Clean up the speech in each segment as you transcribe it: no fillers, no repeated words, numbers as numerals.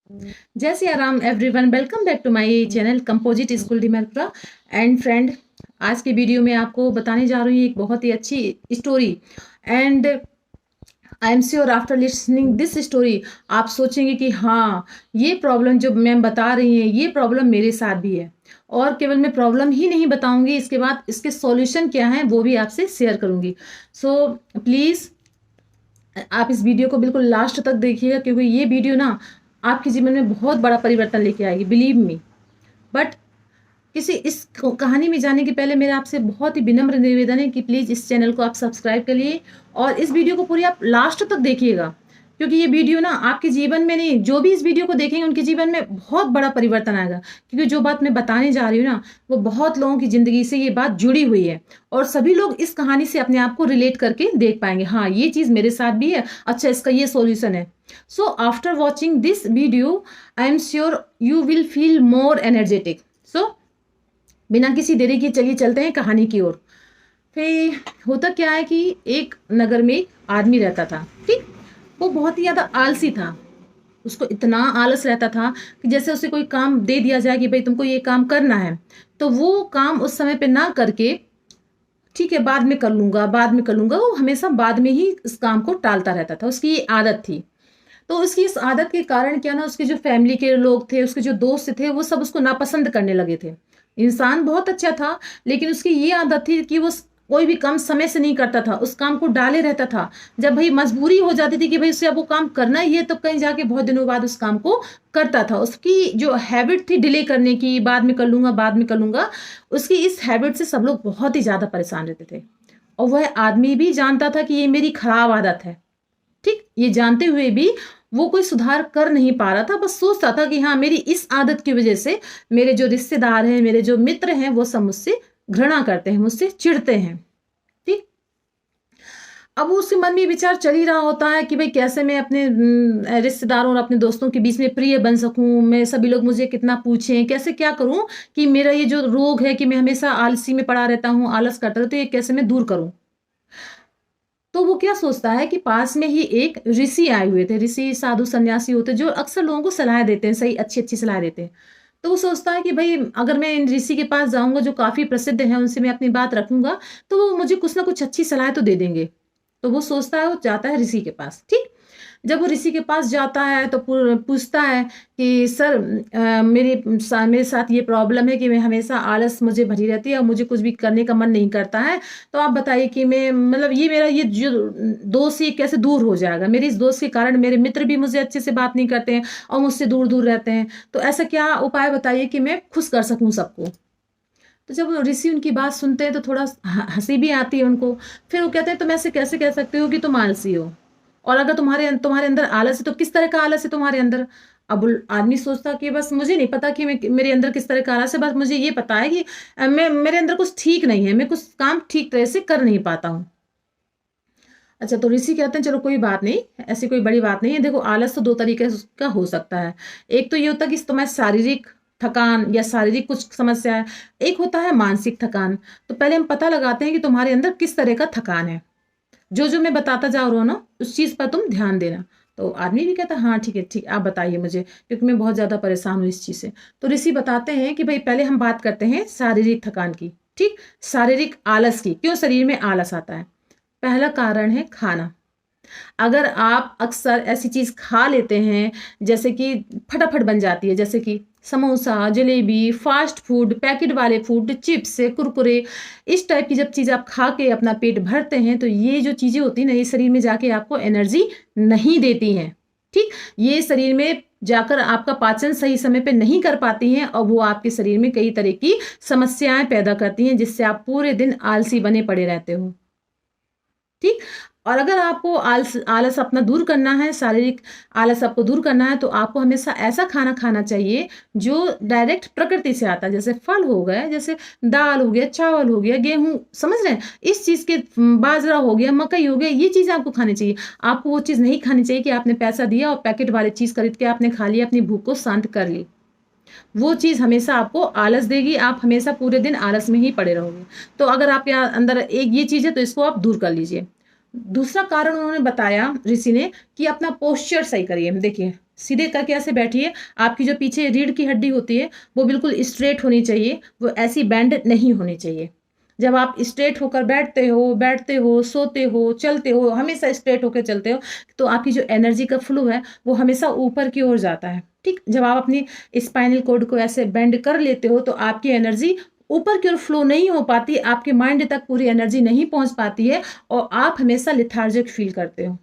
जय Siya Ram everyone, welcome back to my channel composite school Dimarpura. And friend, आज की video में आपको बताने जा रही हूँ एक बहुत ही अच्छी story. And I am sure after listening this story आप सोचेंगे कि हाँ, ये प्रॉब्लम जो मैम बता रही हैं ये प्रॉब्लम मेरे साथ भी है। और केवल मैं प्रॉब्लम ही नहीं बताऊंगी, इसके बाद इसके सॉल्यूशन क्या हैं वो भी आपसे शेयर करूंगी। सो प्लीज़ आप इस वीडियो को बिल्कुल लास्ट तक देखिएगा, क्योंकि ये वीडियो ना आपके जीवन में बहुत बड़ा परिवर्तन लेके आएगी, बिलीव मी। बट किसी इस कहानी में जाने के पहले मेरा आपसे बहुत ही विनम्र निवेदन है कि प्लीज़ इस चैनल को आप सब्सक्राइब करिए और इस वीडियो को पूरी आप लास्ट तक देखिएगा, क्योंकि ये वीडियो ना आपके जीवन में नहीं, जो भी इस वीडियो को देखेंगे उनके जीवन में बहुत बड़ा परिवर्तन आएगा। क्योंकि जो बात मैं बताने जा रही हूँ ना, वो बहुत लोगों की ज़िंदगी से ये बात जुड़ी हुई है और सभी लोग इस कहानी से अपने आप को रिलेट करके देख पाएंगे, हाँ ये चीज़ मेरे साथ भी है, अच्छा इसका ये सॉल्यूशन है। So after watching this video I am sure you will feel more energetic. So बिना किसी देरी के चलिए चलते हैं कहानी की ओर। फिर होता क्या है कि एक नगर में एक आदमी रहता था, ठीक। वो बहुत ही ज़्यादा आलसी था। उसको इतना आलस रहता था कि जैसे उसे कोई काम दे दिया जाए कि भाई तुमको ये काम करना है, तो वो काम उस समय पे ना करके ठीक है बाद में कर लूंगा, बाद में कर लूंगा, वो हमेशा बाद में ही इस काम को टालता रहता था। उसकी ये आदत थी। तो उसकी इस आदत के कारण क्या ना, उसके जो फैमिली के लोग थे, उसके जो दोस्त थे, वो सब उसको नापसंद करने लगे थे। इंसान बहुत अच्छा था, लेकिन उसकी ये आदत थी कि वो कोई भी काम समय से नहीं करता था, उस काम को डाले रहता था। जब भाई मजबूरी हो जाती थी कि भाई उससे अब वो काम करना ही है, तो कहीं जाके बहुत दिनों बाद उस काम को करता था। उसकी जो हैबिट थी डिले करने की, बाद में कर लूंगा, बाद में कर लूंगा, उसकी इस हैबिट से सब लोग बहुत ही ज्यादा परेशान रहते थे। और वह आदमी भी जानता था कि ये मेरी खराब आदत है, ठीक। ये जानते हुए भी वो कोई सुधार कर नहीं पा रहा था। बस सोचता था कि हाँ, मेरी इस आदत की वजह से मेरे जो रिश्तेदार हैं, मेरे जो मित्र हैं, वो सब मुझसे घृणा करते हैं, मुझसे चिढ़ते हैं, ठीक। अब उसके मन में विचार चल ही रहा होता है कि भाई कैसे मैं अपने रिश्तेदारों और अपने दोस्तों के बीच में प्रिय बन सकूं, मैं सभी लोग मुझे कितना पूछें, कैसे क्या करूं कि मेरा ये जो रोग है कि मैं हमेशा आलसी में पड़ा रहता हूं, आलस करता रहता हूं, ये कैसे मैं दूर करूं। तो वो क्या सोचता है कि पास में ही एक ऋषि आए हुए थे। ऋषि साधु सन्यासी होते जो अक्सर लोगों को सलाह देते हैं, सही अच्छी अच्छी सलाह देते हैं। तो वो सोचता है कि भाई अगर मैं इन ऋषि के पास जाऊंगा जो काफी प्रसिद्ध है, उनसे मैं अपनी बात रखूंगा, तो वो मुझे कुछ ना कुछ अच्छी सलाह तो दे देंगे। तो वो सोचता है, वो जाता है ऋषि के पास, ठीक। जब वो ऋषि के पास जाता है तो पूछता है कि सर, मेरे साथ ये प्रॉब्लम है कि मैं हमेशा आलस मुझे भरी रहती है और मुझे कुछ भी करने का मन नहीं करता है। तो आप बताइए कि मैं मतलब ये मेरा ये जो दोष ये कैसे दूर हो जाएगा। मेरे इस दोष के कारण मेरे मित्र भी मुझे अच्छे से बात नहीं करते हैं और मुझसे दूर दूर रहते हैं। तो ऐसा क्या उपाय बताइए कि मैं खुश कर सकूं सबको। तो जब ऋषि उनकी बात सुनते हैं तो थोड़ा हंसी भी आती है उनको। फिर वो कहते हैं तुम ऐसे कैसे कह सकते हो कि तुम आलसी हो, और अगर तुम्हारे तुम्हारे अंदर आलस है तो किस तरह का आलस है तुम्हारे अंदर। अब आदमी सोचता कि बस मुझे नहीं पता कि मेरे अंदर किस तरह का आलस है, बस मुझे ये पता है कि मैं मेरे अंदर कुछ ठीक नहीं है, मैं कुछ काम ठीक तरह से कर नहीं पाता हूँ। अच्छा, तो ऋषि कहते हैं चलो कोई बात नहीं, ऐसी कोई बड़ी बात नहीं है। देखो, आलस तो दो तरीके का हो सकता है। एक तो ये होता है कि तुम्हें शारीरिक थकान या शारीरिक कुछ समस्या है, एक होता है मानसिक थकान। तो पहले हम पता लगाते हैं कि तुम्हारे अंदर किस तरह का थकान है। जो जो मैं बताता जा रहा हूँ ना, उस चीज पर तुम ध्यान देना। तो आदमी भी कहता है हाँ ठीक है, ठीक, आप बताइए मुझे, क्योंकि मैं बहुत ज्यादा परेशान हूँ इस चीज से। तो ऋषि बताते हैं कि भाई पहले हम बात करते हैं शारीरिक थकान की, ठीक। शारीरिक आलस की, क्यों शरीर में आलस आता है। पहला कारण है खाना। अगर आप अक्सर ऐसी चीज खा लेते हैं जैसे कि फटाफट बन जाती है, जैसे कि samosa, jalebi, fast food, packet वाले फूड, चिप्स, कुरकुरे, इस टाइप की जब चीज आप खा के अपना पेट भरते हैं, तो ये जो चीजें होती हैं ना, ये शरीर में जाके आपको एनर्जी नहीं देती हैं, ठीक। ये शरीर में जाकर आपका पाचन सही समय पे नहीं कर पाती हैं और वो आपके शरीर में कई तरह की समस्याएं पैदा करती हैं, जिससे आप पूरे दिन आलसी बने पड़े रहते हो, ठीक। और अगर आपको आलस आलस अपना दूर करना है, शारीरिक आलस आपको दूर करना है, तो आपको हमेशा ऐसा खाना खाना चाहिए जो डायरेक्ट प्रकृति से आता है। जैसे फल हो गए, जैसे दाल हो गया, चावल हो गया, गेहूं, समझ रहे हैं, इस चीज के बाजरा हो गया, मकई हो गया, ये चीज आपको खानी चाहिए। आपको वो चीज नहीं खानी चाहिए कि आपने पैसा दिया और पैकेट वाली चीज खरीद के आपने खा लिया, अपनी भूख को शांत कर ली। वो चीज हमेशा आपको आलस देगी, आप हमेशा पूरे दिन आलस में ही पड़े रहोगे। तो अगर आप यहाँ अंदर एक ये चीज है तो इसको आप दूर कर लीजिए। दूसरा कारण उन्होंने बताया ऋषि ने कि अपना पोस्चर सही करिए। देखिए, सीधे करके ऐसे बैठिए। आपकी जो पीछे रीढ़ की हड्डी होती है वो बिल्कुल स्ट्रेट होनी चाहिए, वो ऐसी बैंड नहीं होनी चाहिए। जब आप स्ट्रेट होकर बैठते हो, सोते हो, चलते हो, हमेशा स्ट्रेट होकर चलते हो, तो आपकी जो एनर्जी का फ्लो है वो हमेशा ऊपर की ओर जाता है। ठीक, जब आप अपनी स्पाइनल कॉर्ड को ऐसे बेंड कर लेते हो तो आपकी एनर्जी ऊपर की ओर फ्लो नहीं हो पाती, आपके माइंड तक पूरी एनर्जी नहीं पहुंच पाती है और आप हमेशा लिथार्जिक फील करते हो।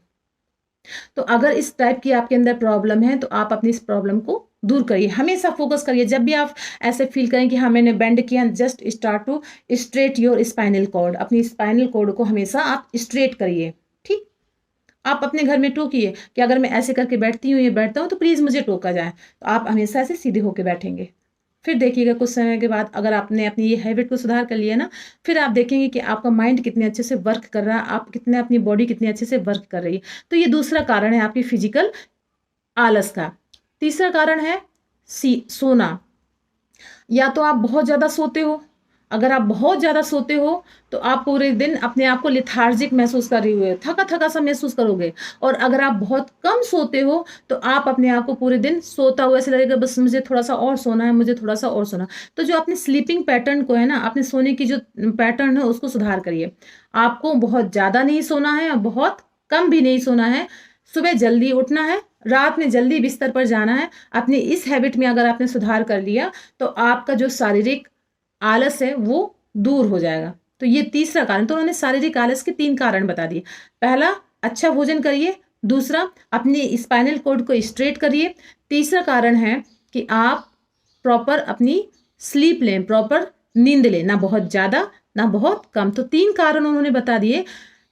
तो अगर इस टाइप की आपके अंदर प्रॉब्लम है तो आप अपनी इस प्रॉब्लम को दूर करिए। हमेशा फोकस करिए, जब भी आप ऐसे फील करें कि हाँ मैंने बेंड किया, just start to straight your spinal cord. अपनी स्पाइनल कॉर्ड को हमेशा आप स्ट्रेट करिए। ठीक, आप अपने घर में टोकिए कि अगर मैं ऐसे करके बैठती हूँ, ये बैठता हूँ, तो प्लीज मुझे टोका जाए। तो आप हमेशा ऐसे सीधे होकर बैठेंगे। फिर देखिएगा कुछ समय के बाद अगर आपने अपनी ये हैबिट को सुधार कर लिया ना, फिर आप देखेंगे कि आपका माइंड कितने अच्छे से वर्क कर रहा है, आप कितने, अपनी बॉडी कितने अच्छे से वर्क कर रही है। तो ये दूसरा कारण है आपकी फिजिकल आलस का। तीसरा कारण है सोना। या तो आप बहुत ज्यादा सोते हो, अगर आप बहुत ज्यादा सोते हो तो आप पूरे दिन अपने आप को लिथार्जिक महसूस कर रहे हुए, थका थका सा महसूस करोगे। और अगर आप बहुत कम सोते हो तो आप अपने आप को पूरे दिन सोता हुआ ऐसे लगेगा, बस मुझे थोड़ा सा और सोना है, मुझे थोड़ा सा और सोना। तो जो अपने स्लीपिंग पैटर्न को है ना, अपने सोने की जो पैटर्न है उसको सुधार करिए। आपको बहुत ज्यादा नहीं सोना है और बहुत कम भी नहीं सोना है। सुबह जल्दी उठना है, रात में जल्दी बिस्तर पर जाना है। अपनी इस हैबिट में अगर आपने सुधार कर लिया तो आपका जो शारीरिक आलस है वो दूर हो जाएगा। तो ये तीसरा कारण। तो उन्होंने शारीरिक आलस के 3 कारण बता दिए। पहला, अच्छा भोजन करिए। दूसरा, अपनी स्पाइनल कॉर्ड को स्ट्रेट करिए। तीसरा कारण है कि आप प्रॉपर अपनी स्लीप लें, प्रॉपर नींद लें, ना बहुत ज्यादा ना बहुत कम। तो 3 कारण उन्होंने बता दिए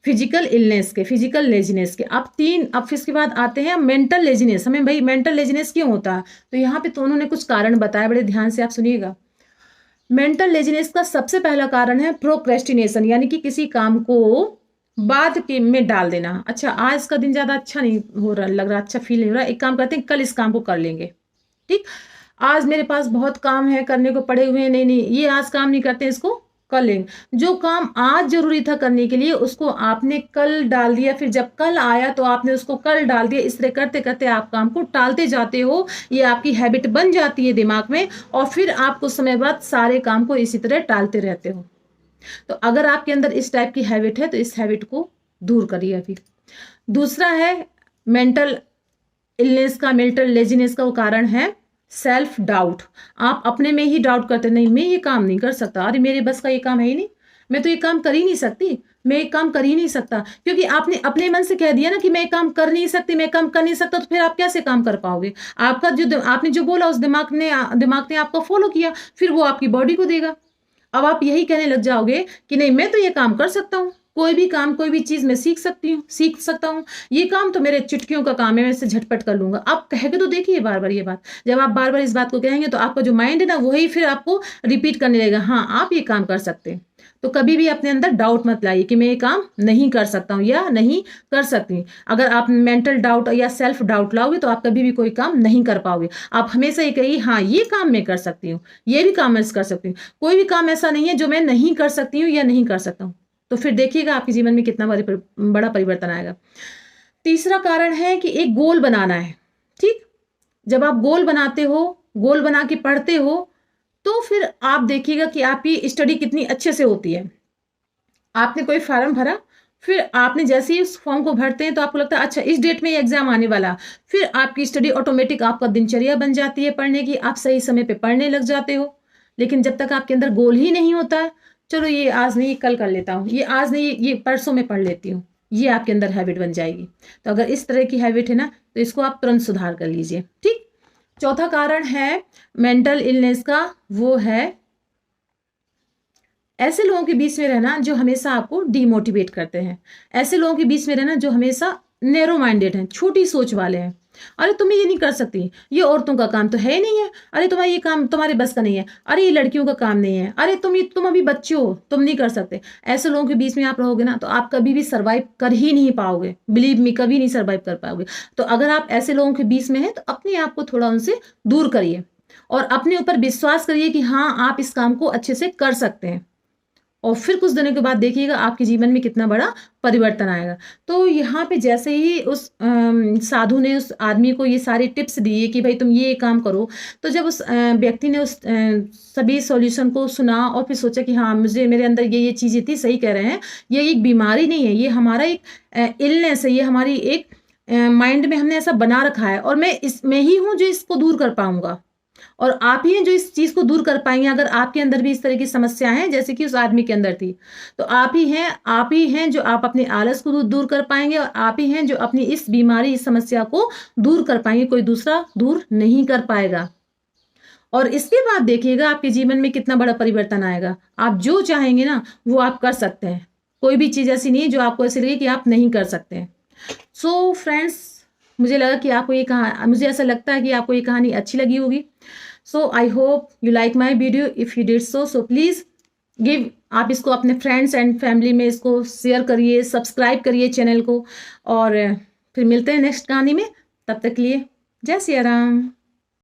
फिजिकल इलनेस के, फिजिकल लेजीनेस के। अब इसके बाद आते हैं मेंटल लेजीनेस। हमें भाई मेंटल लेजीनेस क्यों होता है, तो यहाँ पे तो उन्होंने कुछ कारण बताया, बड़े ध्यान से आप सुनिएगा। मेंटल लेजीनेस का सबसे पहला कारण है प्रोक्रेस्टिनेशन, यानी कि किसी काम को बाद के में डाल देना। अच्छा, आज का दिन ज्यादा अच्छा नहीं हो रहा, लग रहा, अच्छा फील नहीं हो रहा, एक काम करते हैं, कल इस काम को कर लेंगे। ठीक, आज मेरे पास बहुत काम है, करने को पड़े हुए हैं, नहीं नहीं ये आज काम नहीं करते, इसको कल लेंगे। जो काम आज जरूरी था करने के लिए उसको आपने कल डाल दिया, फिर जब कल आया तो आपने उसको कल डाल दिया। इस तरह करते करते आप काम को टालते जाते हो, ये आपकी हैबिट बन जाती है दिमाग में, और फिर आप कुछ समय बाद सारे काम को इसी तरह टालते रहते हो। तो अगर आपके अंदर इस टाइप की हैबिट है तो इस हैबिट को दूर करिए अभी। दूसरा है मेंटल इलनेस का, मेंटल लेजीनेस का वो कारण है सेल्फ डाउट। आप अपने में ही डाउट करते, नहीं मैं ये काम नहीं कर सकता, अरे मेरे बस का ये काम है ही नहीं, मैं तो ये काम कर ही नहीं सकती, मैं ये काम कर ही नहीं सकता। क्योंकि आपने अपने मन से कह दिया ना कि मैं काम कर नहीं सकती, मैं काम कर नहीं सकता, तो फिर आप कैसे काम कर पाओगे। आपका जो आपने जो बोला उस दिमाग ने आपको फॉलो किया, फिर वो आपकी बॉडी को देगा। अब आप यही कहने लग जाओगे कि नहीं मैं तो ये काम कर सकता हूँ, कोई भी काम, कोई भी चीज मैं सीख सकता हूँ, ये काम तो मेरे चुटकियों का काम है, मैं इसे झटपट कर लूंगा। आप कहेंगे तो देखिए बार बार ये बात, जब आप बार बार इस बात को कहेंगे तो आपका जो माइंड है ना वही फिर आपको रिपीट करने लगेगा, हाँ आप ये काम कर सकते हैं। तो कभी भी अपने अंदर डाउट मत लाइए कि मैं ये काम नहीं कर सकता हूँ या नहीं कर सकती। अगर आप मेंटल डाउट या सेल्फ डाउट लाओगे तो आप कभी भी कोई काम नहीं कर पाओगे। आप हमेशा ये कहिए हाँ ये काम मैं कर सकती हूँ, ये भी काम मैं कर सकती हूँ, कोई भी काम ऐसा नहीं है जो मैं नहीं कर सकती हूँ या नहीं कर सकता हूँ। तो फिर देखिएगा आपके जीवन में कितना बड़ा परिवर्तन आएगा। तीसरा कारण है कि एक गोल बनाना है। ठीक, जब आप गोल बनाते हो, गोल बना के पढ़ते हो, तो फिर आप देखिएगा कि आपकी स्टडी कितनी अच्छे से होती है। आपने कोई फॉर्म भरा, फिर आपने जैसे ही उस फॉर्म को भरते हैं तो आपको लगता है अच्छा इस डेट में ये एग्जाम आने वाला, फिर आपकी स्टडी ऑटोमेटिक, आपका दिनचर्या बन जाती है पढ़ने की, आप सही समय पे पढ़ने लग जाते हो। लेकिन जब तक आपके अंदर गोल ही नहीं होता है, चलो ये आज नहीं कल कर लेता हूँ, ये आज नहीं ये परसों में पढ़ लेती हूँ, ये आपके अंदर हैबिट बन जाएगी। तो अगर इस तरह की हैबिट है ना तो इसको आप तुरंत सुधार कर लीजिए। ठीक, चौथा कारण है मेंटल इलनेस का, वो है ऐसे लोगों के बीच में रहना जो हमेशा आपको डिमोटिवेट करते हैं। ऐसे लोगों के बीच में रहना जो हमेशा नैरो माइंडेड हैं, छोटी सोच वाले हैं। अरे तुम ये नहीं कर सकती, ये औरतों का काम तो है नहीं है, अरे तुम्हारा ये काम तुम्हारे बस का नहीं है, अरे ये लड़कियों का काम नहीं है, अरे तुम अभी बच्चे हो, तुम नहीं कर सकते। ऐसे लोगों के बीच में आप रहोगे ना तो आप कभी भी सर्वाइव कर ही नहीं पाओगे, बिलीव मी, कभी नहीं सर्वाइव कर पाओगे। तो अगर आप ऐसे लोगों के बीच में हैं तो अपने आप को थोड़ा उनसे दूर करिए और अपने ऊपर विश्वास करिए कि हाँ आप इस काम को अच्छे से कर सकते हैं। और फिर कुछ दिनों के बाद देखिएगा आपके जीवन में कितना बड़ा परिवर्तन आएगा। तो यहाँ पे जैसे ही उस साधु ने उस आदमी को ये सारे टिप्स दिए कि भाई तुम ये काम करो, तो जब उस व्यक्ति ने उस सभी सॉल्यूशन को सुना और फिर सोचा कि हाँ, मुझे मेरे अंदर ये चीज़ें थी, सही कह रहे हैं, ये एक बीमारी नहीं है, ये हमारा एक इलनेस है, ये हमारी एक माइंड में हमने ऐसा बना रखा है और मैं ही हूँ जो इसको दूर कर पाऊंगा और आप ही हैं जो इस चीज को दूर कर पाएंगे। अगर आपके अंदर भी इस तरह की समस्या है जैसे कि उस आदमी के अंदर थी, तो आप ही हैं जो आप अपने आलस को दूर कर पाएंगे और आप ही हैं जो अपनी इस बीमारी, इस समस्या को दूर कर पाएंगे। कोई दूसरा दूर नहीं कर पाएगा। और इसके बाद देखिएगा आपके जीवन में कितना बड़ा परिवर्तन आएगा। आप जो चाहेंगे ना वो आप कर सकते हैं। कोई भी चीज ऐसी नहीं है जो आपको ऐसी लगे कि आप नहीं कर सकते हैं। सो फ्रेंड्स, मुझे ऐसा लगता है कि आपको ये कहानी अच्छी लगी होगी। So I hope you like my video. If you did so please आप इसको अपने फ्रेंड्स एंड फैमिली में इसको शेयर करिए, सब्सक्राइब करिए चैनल को। और फिर मिलते हैं नेक्स्ट कहानी में। तब तक के लिए जय सिया राम।